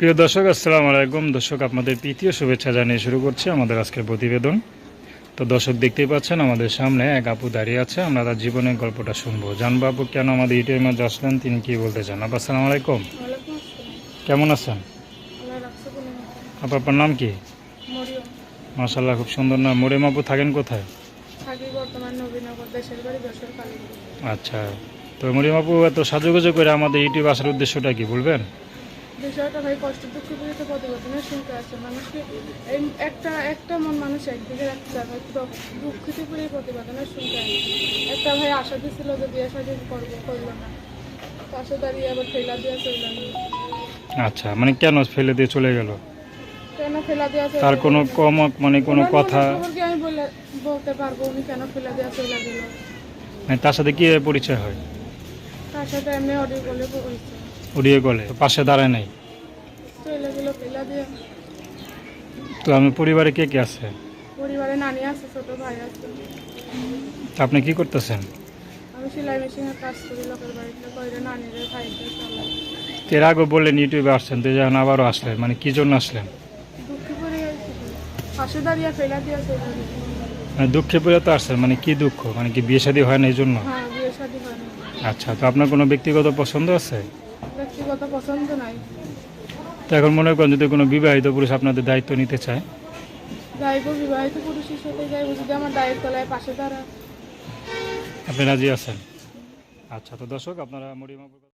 প্রিয় দর্শক, আসসালামু আলাইকুম। দর্শক, আপনাদের প্রীতীয় শুভেচ্ছা জানিয়ে শুরু করছি আমাদের আজকের প্রতিবেদন। তো দর্শক, দেখতেই পাচ্ছেন আমাদের সামনে এক আপু দাঁড়িয়ে আছে। আমরা তার জীবনের গল্পটা শুনবো, জানবো আপু কেন আমাদের ইউটিউবের মাঝে আসলেন, তিনি কি বলতে চান। আপু আসসালামু আলাইকুম, ওয়ালাইকুম আসসালাম। কেমন আছেন? আল্লাহ রাখছে কোনো মতে। আপু আপনার নাম কি? মরিয়ম। মাশাআল্লাহ, খুব সুন্দর নাম। মরিয়ম আপু থাকেন কোথায়? থাকি বর্তমান নবীনগর, দেশের বাড়ি যশোর কালীগঞ্জ। আচ্ছা, তো মরিয়ম আপু এত সাজুগুজু করে আমাদের ইউটিউব আসার উদ্দেশ্যটা কি বলবেন? বিষয়টা ভাই কষ্ট দুঃখ পীড়িত প্রতিবেদনের শুনতে আছে মানুষকে। এই একটা মন মানুষ একদিকে রাখতে চায় ভাই, দুঃখিত পীড়িত প্রতিবেদনের শুনতে আছে। একটা ভাই আশা দিছিল যে বিয়ে শাদী করবো, করলো না। পাশে দাঁড়িয়ে আবার ফেলা দিয়ে চলে গেল। আচ্ছা, মানে কেন ফেলে দিয়ে চলে গেল? কেন ফেলা দেওয়া চলে তার কোনো গেল? কম মানে কোনো ওনার কথা? মনের খবর কি আমি বলতে পারবো উনি কেন ফেলা দেওয়া চলে গেল? মানে তার সাথে কি পরিচয় হয়? তার সাথে এমনি অডিও বলে পরিচয়। উড়িয়ে গলে পাশে দাঁড়ায় নাই? চলে গেল ফেলা দিয়ে। তো আমি পরিবারে কে কে আছে? পরিবারে নানি আছে, ছোট ভাই আছে। তা আপনি কি করতেছেন? আমি সেলাই মেশিনের কাজ করি, লোকের বাড়িতে কইরে নানিরে ভাইকে চালাই। এর আগে বললেন ইউটিউবে আসছেন, তো যখন আবারও আসলেন, মানে কি জন্য আসলেন? দুঃখে পড়ে গেছি, পাশে দাঁড়িয়ে ফেলা দিয়ে চলে গেল। মানে দুঃখে পড়ে তো আসছেন, মানে কি দুঃখ, মানে কি বিয়ে শাদী হয় না এই জন্য? হ্যাঁ, বিয়ে শাদী হয় না। আচ্ছা, তো আপনার কোনো ব্যক্তিগত পছন্দ আছে? ব্যক্তিগত পছন্দ নাই। তো এখন মনে করেন যদি কোনো বিবাহিত পুরুষ আপনাদের দায়িত্ব নিতে চায়? যাইব বিবাহিত পুরুষের সাথে যাইব, যদি আমার দায়ের তলায় পাশে দাঁড়ায়। আপনি রাজি আছেন? আচ্ছা, তো দর্শক, আপনারা মরিয়ম আপুর